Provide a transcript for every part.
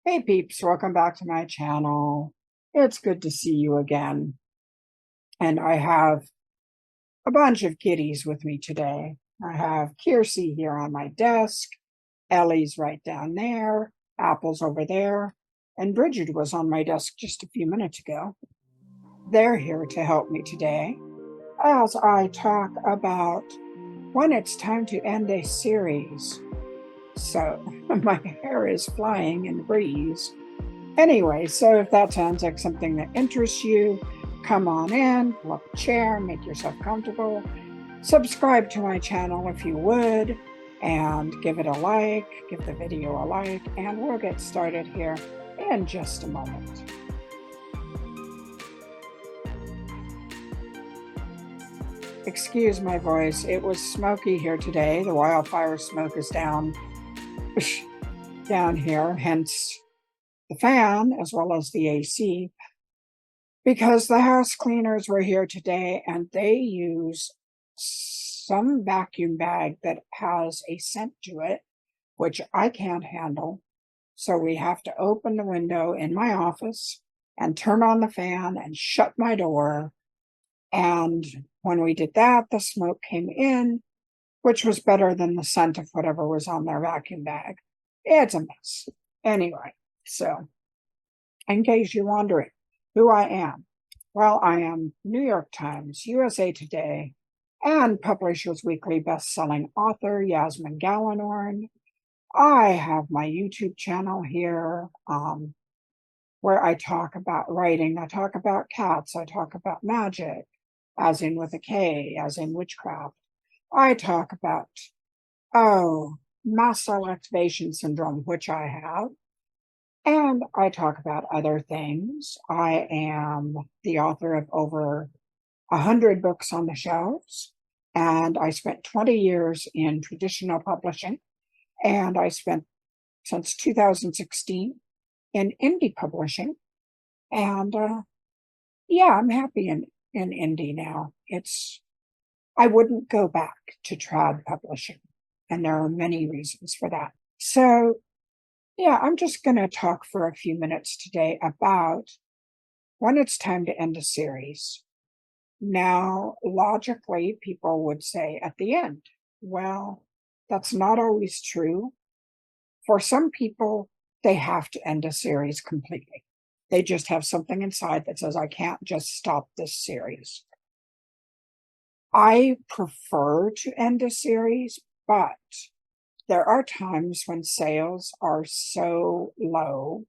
Hey peeps, welcome back to my channel. It's good to see you again. And I have a bunch of kitties with me today. I have Kiersey here on my desk, Ellie's right down there, Apple's over there, and Bridget was on my desk just a few minutes ago. They're here to help me today as I talk about when it's time to end a series. So my hair is flying in the breeze. Anyway, so if that sounds like something that interests you, come on in, pull up a chair, make yourself comfortable. Subscribe to my channel if you would, and give it a like, give the video a like, and we'll get started here in just a moment. Excuse my voice, it was smoky here today. The wildfire smoke is down here, hence the fan as well as the AC, because the house cleaners were here today and they use some vacuum bag that has a scent to it, which I can't handle. So we have to open the window in my office and turn on the fan and shut my door. And when we did that, the smoke came in, which was better than the scent of whatever was on their vacuum bag. It's a mess. Anyway, so in case you're wondering who I am, well, I am New York Times, USA Today, and Publishers Weekly best-selling author Yasmine Galenorn. I have my YouTube channel here where I talk about writing, I talk about cats, I talk about magic, as in with a K, as in witchcraft. I talk about, mast cell activation syndrome, which I have. And I talk about other things. I am the author of over 100 books on the shelves. And I spent 20 years in traditional publishing. And I spent since 2016 in indie publishing. And yeah, I'm happy in indie now. I wouldn't go back to trad publishing. And there are many reasons for that. So yeah, I'm just going to talk for a few minutes today about when it's time to end a series. Now, logically, people would say at the end. Well, that's not always true. For some people, they have to end a series completely. They just have something inside that says, I can't just stop this series. I prefer to end a series, but there are times when sales are so low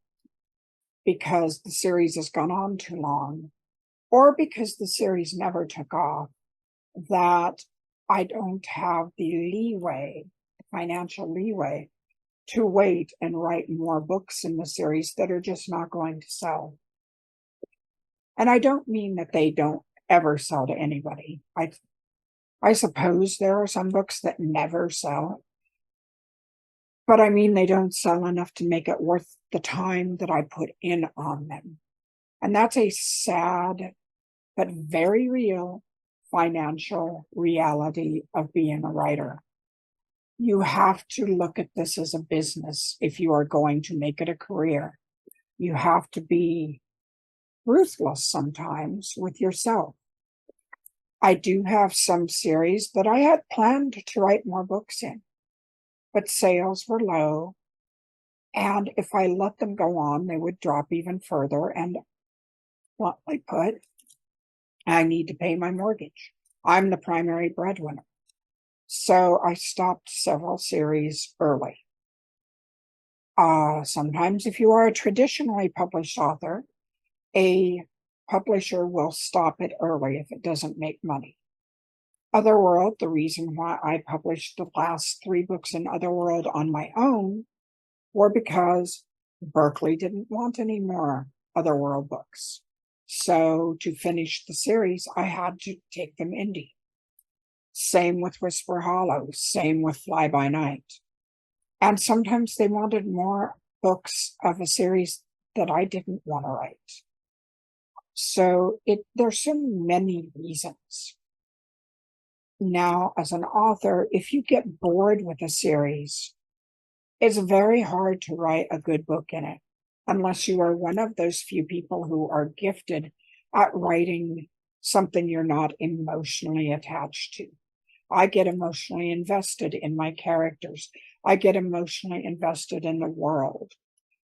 because the series has gone on too long, or because the series never took off, that I don't have the leeway, the financial leeway, to wait and write more books in the series that are just not going to sell. And I don't mean that they don't ever sell to anybody. I suppose there are some books that never sell. But I mean, they don't sell enough to make it worth the time that I put in on them. And that's a sad, but very real financial reality of being a writer. You have to look at this as a business if you are going to make it a career. You have to be ruthless sometimes with yourself. I do have some series that I had planned to write more books in, but sales were low. And if I let them go on, they would drop even further. And bluntly put, I need to pay my mortgage. I'm the primary breadwinner. So I stopped several series early. Sometimes if you are a traditionally published author, a publisher will stop it early if it doesn't make money. Otherworld, the reason why I published the last 3 books in Otherworld on my own were because Berkeley didn't want any more Otherworld books. So to finish the series, I had to take them indie. Same with Whisper Hollow, same with Fly By Night. And sometimes they wanted more books of a series that I didn't want to write. So there's so many reasons. Now, as an author, if you get bored with a series, it's very hard to write a good book in it. unless you are one of those few people who are gifted at writing something you're not emotionally attached to. I get emotionally invested in my characters. I get emotionally invested in the world.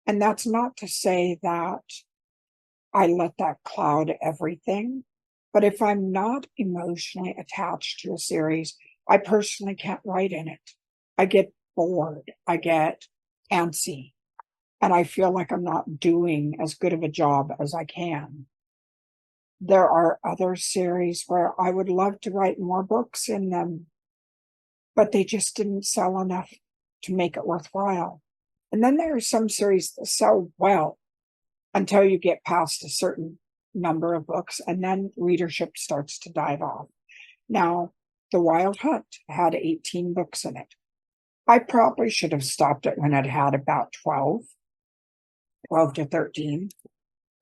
And that's not to say that I let that cloud everything. But if I'm not emotionally attached to a series, I personally can't write in it. I get bored. I get antsy. And I feel like I'm not doing as good of a job as I can. There are other series where I would love to write more books in them, but they just didn't sell enough to make it worthwhile. And then there are some series that sell well until you get past a certain number of books, and then readership starts to dive off. Now, The Wild Hunt had 18 books in it. I probably should have stopped it when it had about 12 to 13.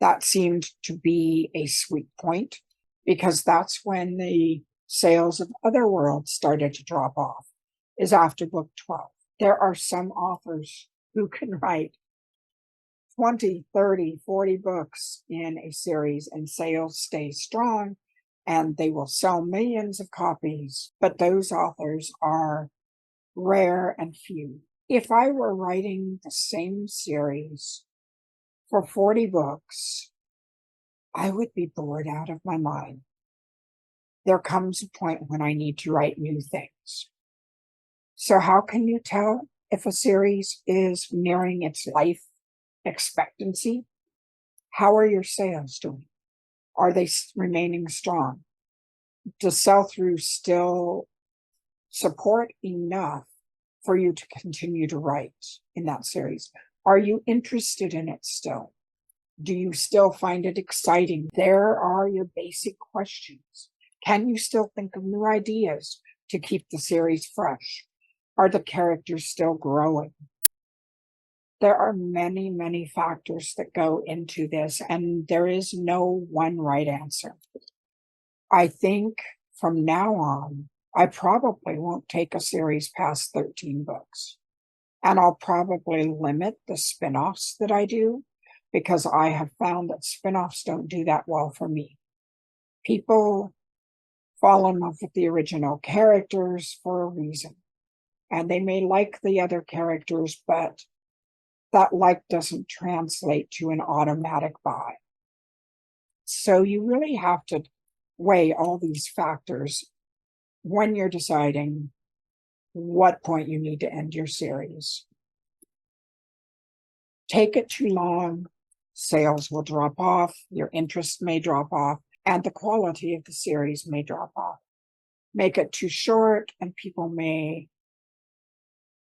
That seemed to be a sweet point because that's when the sales of Otherworld started to drop off, is after book 12. There are some authors who can write 20, 30, 40 books in a series and sales stay strong and they will sell millions of copies, but those authors are rare and few. If I were writing the same series for 40 books, I would be bored out of my mind. There comes a point when I need to write new things. So how can you tell if a series is nearing its life expectancy? How are your sales doing? Are they remaining strong? Does sell-through still support enough for you to continue to write in that series? Are you interested in it still? Do you still find it exciting? There are your basic questions. Can you still think of new ideas to keep the series fresh? Are the characters still growing? There are many, many factors that go into this, and there is no one right answer. I think from now on, I probably won't take a series past 13 books. And I'll probably limit the spin-offs that I do because I have found that spin-offs don't do that well for me. People fall in love with the original characters for a reason. And they may like the other characters, but that like doesn't translate to an automatic buy. So you really have to weigh all these factors when you're deciding what point you need to end your series. Take it too long, sales will drop off, your interest may drop off, and the quality of the series may drop off. Make it too short, and people may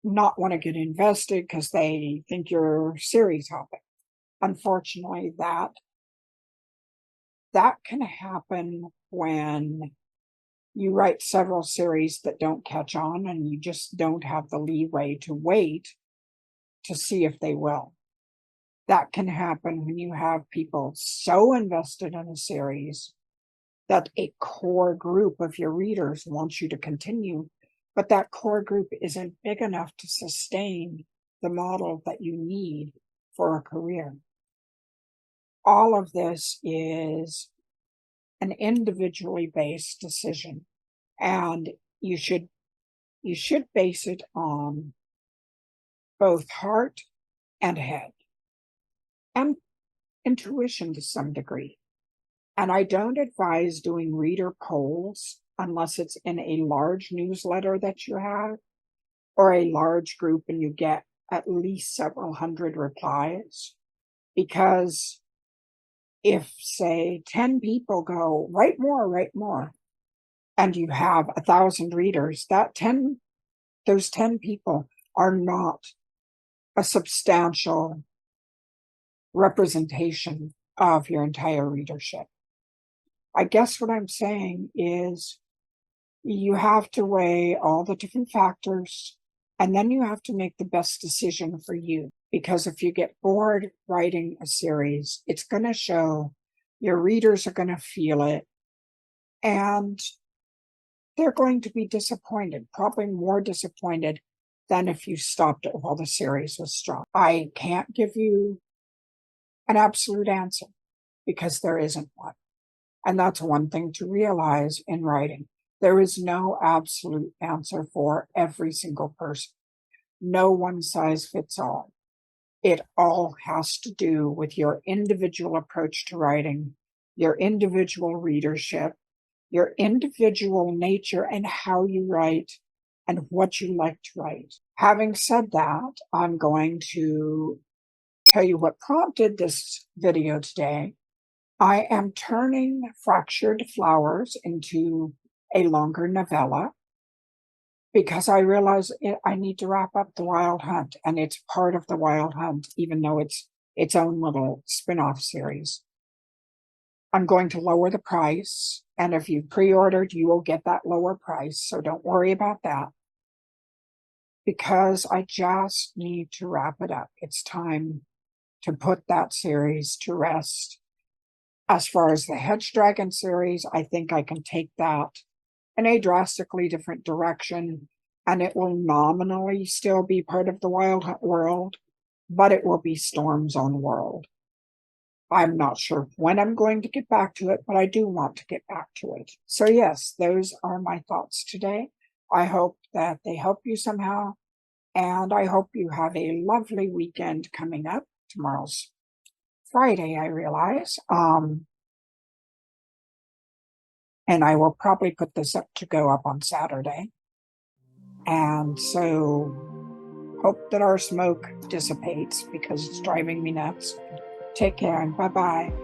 not want to get invested because they think you're series hopping. Unfortunately, that can happen when you write several series that don't catch on and you just don't have the leeway to wait to see if they will. That can happen when you have people so invested in a series that a core group of your readers wants you to continue, but that core group isn't big enough to sustain the model that you need for a career. All of this is an individually based decision, and you should base it on both heart and head and intuition to some degree. And I don't advise doing reader polls unless it's in a large newsletter that you have or a large group and you get at least several hundred replies. Because if, say, 10 people go, write more, and you have 1,000 readers, those 10 people are not a substantial representation of your entire readership. I guess what I'm saying is you have to weigh all the different factors, and then you have to make the best decision for you. Because if you get bored writing a series, it's going to show, your readers are going to feel it, and they're going to be disappointed, probably more disappointed than if you stopped it while the series was strong. I can't give you an absolute answer, because there isn't one. And that's one thing to realize in writing. There is no absolute answer for every single person. No one size fits all. It all has to do with your individual approach to writing, your individual readership, your individual nature, and how you write and what you like to write. Having said that, I'm going to tell you what prompted this video today. I am turning Fractured Flowers into a longer novella because I realize I need to wrap up the Wild Hunt, and it's part of the Wild Hunt, even though it's its own little spin-off series. I'm going to lower the price, and if you pre-ordered, you will get that lower price, so don't worry about that, because I just need to wrap it up. It's time to put that series to rest. As far as the Hedge Dragon series, I think I can take that in a drastically different direction, and it will nominally still be part of the Wild Hunt world, but it will be Storm's own world. I'm not sure when I'm going to get back to it, but I do want to get back to it. So yes, those are my thoughts today. I hope that they help you somehow, and I hope you have a lovely weekend coming up. Tomorrow's Friday, I realize. And I will probably put this up to go up on Saturday. And so hope that our smoke dissipates because it's driving me nuts. Take care and bye-bye.